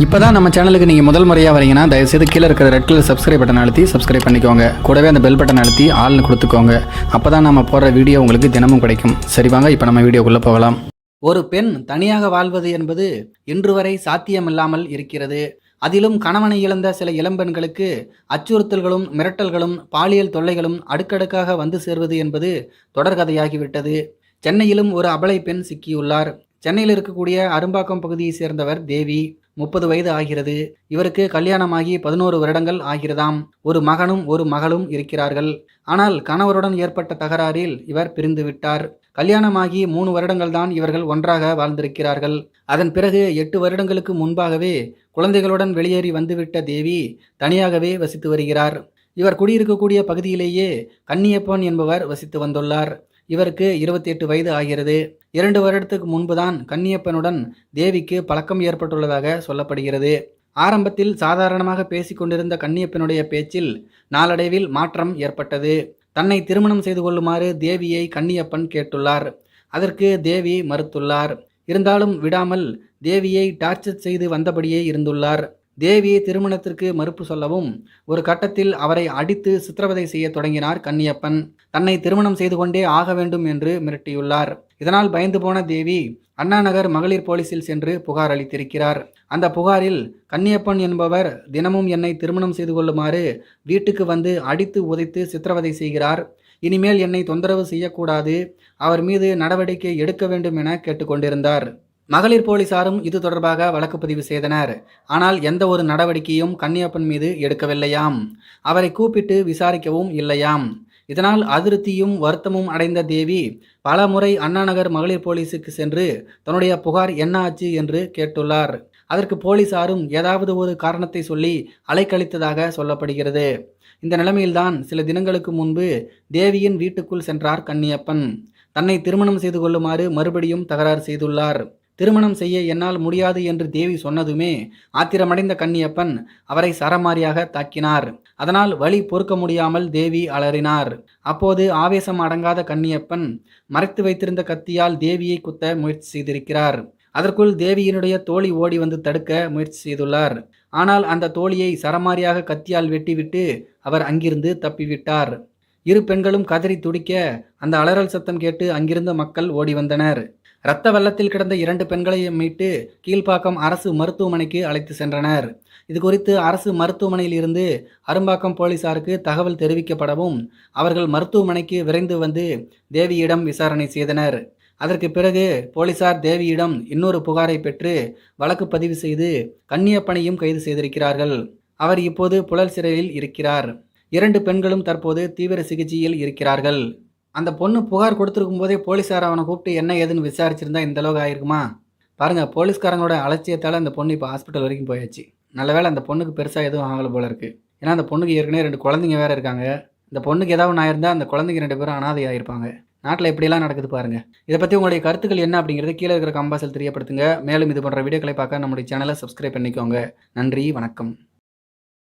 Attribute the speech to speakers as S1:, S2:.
S1: இப்போதான் நம்ம சேனலுக்கு நீங்கள் முதல் முறையாக வரீங்கன்னா தயவுசெய்து கீழே இருக்கிற ரெட் கலர் சப்ஸ்கிரைப் பட்டன் அழுத்தி சப்ஸ்கிரைப் பண்ணிக்கோங்க. கூடவே அந்த பெல் பட்டன் அழுத்தி ஆள்னு கொடுத்துக்கோங்க. அப்போ தான் நம்ம போடுற வீடியோ உங்களுக்கு தினமும் கிடைக்கும். சரி வாங்க இப்போ நம்ம வீடியோக்குள்ளே போகலாம். ஒரு பெண் தனியாக வாழ்வது என்பது இன்று வரை சாத்தியமில்லாமல் இருக்கிறது. அதிலும் கணவனை இழந்த சில இளம்பெண்களுக்கு அச்சுறுத்தல்களும் மிரட்டல்களும் பாலியல் தொல்லைகளும் அடுக்கடுக்காக வந்து சேர்வது என்பது தொடர்கதையாகிவிட்டது. சென்னையிலும் ஒரு அபலை பெண் சிக்கியுள்ளார். சென்னையில் இருக்கக்கூடிய அரும்பாக்கம் பகுதியை சேர்ந்தவர் தேவி. 30 வயது ஆகிறது. இவருக்கு கல்யாணமாகி 11 வருடங்கள் ஆகிறதாம். ஒரு மகனும் ஒரு மகளும் இருக்கிறார்கள். ஆனால் கணவருடன் ஏற்பட்ட தகராறில் இவர் பிரிந்து விட்டார். கல்யாணமாகி 3 வருடங்கள் தான் இவர்கள் ஒன்றாக வாழ்ந்திருக்கிறார்கள். அதன் பிறகு 8 வருடங்களுக்கு முன்பாகவே குழந்தைகளுடன் வெளியேறி வந்துவிட்ட தேவி தனியாகவே வசித்து வருகிறார். இவர் குடியிருக்கக்கூடிய பகுதியிலேயே கன்னியப்பன் என்பவர் வசித்து வந்துள்ளார். இவருக்கு 28 வயது ஆகிறது. 2 வருடத்துக்கு முன்புதான் கன்னியப்பனுடன் தேவிக்கு பழக்கம் ஏற்பட்டுள்ளதாக சொல்லப்படுகிறது. ஆரம்பத்தில் சாதாரணமாக பேசிக்கொண்டிருந்த கன்னியப்பனுடைய பேச்சில் நாளடைவில் மாற்றம் ஏற்பட்டது. தன்னை திருமணம் செய்து கொள்ளுமாறு தேவியை கன்னியப்பன் கேட்டுள்ளார். அதற்கு தேவி மறுத்துள்ளார். இருந்தாலும் விடாமல் தேவியை டார்ச்சர் செய்து வந்தபடியே இருந்துள்ளார். தேவி திருமணத்திற்கு மறுப்பு சொல்லவும் ஒரு கட்டத்தில் அவரை அடித்து சித்திரவதை செய்ய தொடங்கினார் கன்னியப்பன். தன்னை திருமணம் செய்து கொண்டே ஆக வேண்டும் என்று மிரட்டியுள்ளார். இதனால் பயந்து போன தேவி அண்ணாநகர் மகளிர் போலீசில் சென்று புகார் அளித்திருக்கிறார். அந்த புகாரில் கன்னியப்பன் என்பவர் தினமும் என்னை திருமணம் செய்து கொள்ளுமாறு வீட்டுக்கு வந்து அடித்து உதைத்து சித்திரவதை செய்கிறார். இனிமேல் என்னை தொந்தரவு செய்யக்கூடாது, அவர் மீது நடவடிக்கை எடுக்க வேண்டும் என கேட்டுக்கொண்டிருந்தார். மகளிர் போலீசாரும் இது தொடர்பாக வழக்கு பதிவு செய்தனர். ஆனால் எந்த ஒரு நடவடிக்கையும் கன்னியப்பன் மீது எடுக்கவில்லையாம். அவரை கூப்பிட்டு விசாரிக்கவும் இல்லையாம். இதனால் அதிருப்தியும் வருத்தமும் அடைந்த தேவி பல முறை அண்ணாநகர் மகளிர் போலீஸுக்கு சென்று தன்னுடைய புகார் என்ன ஆச்சு என்று கேட்டுள்ளார். அதற்கு போலீசாரும் ஏதாவது ஒரு காரணத்தை சொல்லி அலைக்கழித்ததாக சொல்லப்படுகிறது. இந்த நிலைமையில்தான் சில தினங்களுக்கு முன்பு தேவியின் வீட்டுக்குள் சென்றார் கன்னியப்பன். தன்னை திருமணம் செய்து கொள்ளுமாறு மறுபடியும் தகராறு செய்துள்ளார். திருமணம் செய்ய என்னால் முடியாது என்று தேவி சொன்னதுமே ஆத்திரமடைந்த கன்னியப்பன் அவரை சரமாரியாக தாக்கினார். அதனால் வலி பொறுக்க முடியாமல் தேவி அலறினார். அப்போது ஆவேசம் அடங்காத கன்னியப்பன் மறைத்து வைத்திருந்த கத்தியால் தேவியை குத்த முயற்சி செய்திருக்கிறார். அதற்குள் தேவியினுடைய தோழி ஓடி வந்து தடுக்க முயற்சி செய்துள்ளார். ஆனால் அந்த தோழியை சரமாரியாக கத்தியால் வெட்டிவிட்டு அவர் அங்கிருந்து தப்பிவிட்டார். இரு பெண்களும் கதறி துடிக்க அந்த அலறல் சத்தம் கேட்டு அங்கிருந்த மக்கள் ஓடி வந்தனர். இரத்த வெள்ளத்தில் கிடந்த 2 பெண்களையும் மீட்டு கீழ்ப்பாக்கம் அரசு மருத்துவமனைக்கு அழைத்து சென்றனர். இது குறித்து அரசு மருத்துவமனையில் இருந்து அரும்பாக்கம் போலீசாருக்கு தகவல் தெரிவிக்கப்படவும் அவர்கள் மருத்துவமனைக்கு விரைந்து வந்து தேவியிடம் விசாரணை செய்தனர். அதற்கு பிறகு போலீசார் தேவியிடம் இன்னொரு புகாரை பெற்று வழக்கு பதிவு செய்து கன்னியப்பனையும் கைது செய்திருக்கிறார்கள். அவர் இப்போது புழல் சிறையில் இருக்கிறார். 2 பெண்களும் தற்போது தீவிர சிகிச்சையில் இருக்கிறார்கள். அந்த பொண்ணு புகார் கொடுத்துருக்கும் போதே போலீஸார் அவனை கூப்பிட்டு என்ன ஏதுன்னு விசாரிச்சிருந்தா இந்த அளவுக்கு ஆயிருக்குமா? பாருங்கள், போலீஸ்காரங்களோட அலட்சியத்தால் அந்த பொண்ணு இப்போ ஹாஸ்பிட்டல் வரைக்கும் போயாச்சு. நல்ல வேளை அந்த பொண்ணுக்கு பெருசாக எதுவும் ஆகலை போல இருக்குது. ஏன்னா அந்த பொண்ணுக்கு ஏற்கனவே 2 குழந்தைங்க வேறு இருக்காங்க. இந்த பொண்ணுக்கு ஏதாவது ஒன்று ஆயிருந்தால் அந்த குழந்தைங்க 2 பேரும் அனாதை ஆகிருப்பாங்க. நாட்டில் எப்படியெல்லாம் நடக்குது பாருங்கள். இதை பற்றி உங்களுடைய கருத்துக்கள் என்ன அப்படிங்கிறத கீழே இருக்கிற கம்பாஸில் தெரியப்படுத்துங்க. மேலும் இது போன்ற வீடியோக்களை பார்க்க நம்முடைய சேனலை சப்ஸ்கிரைப் பண்ணிக்கோங்க. நன்றி, வணக்கம்.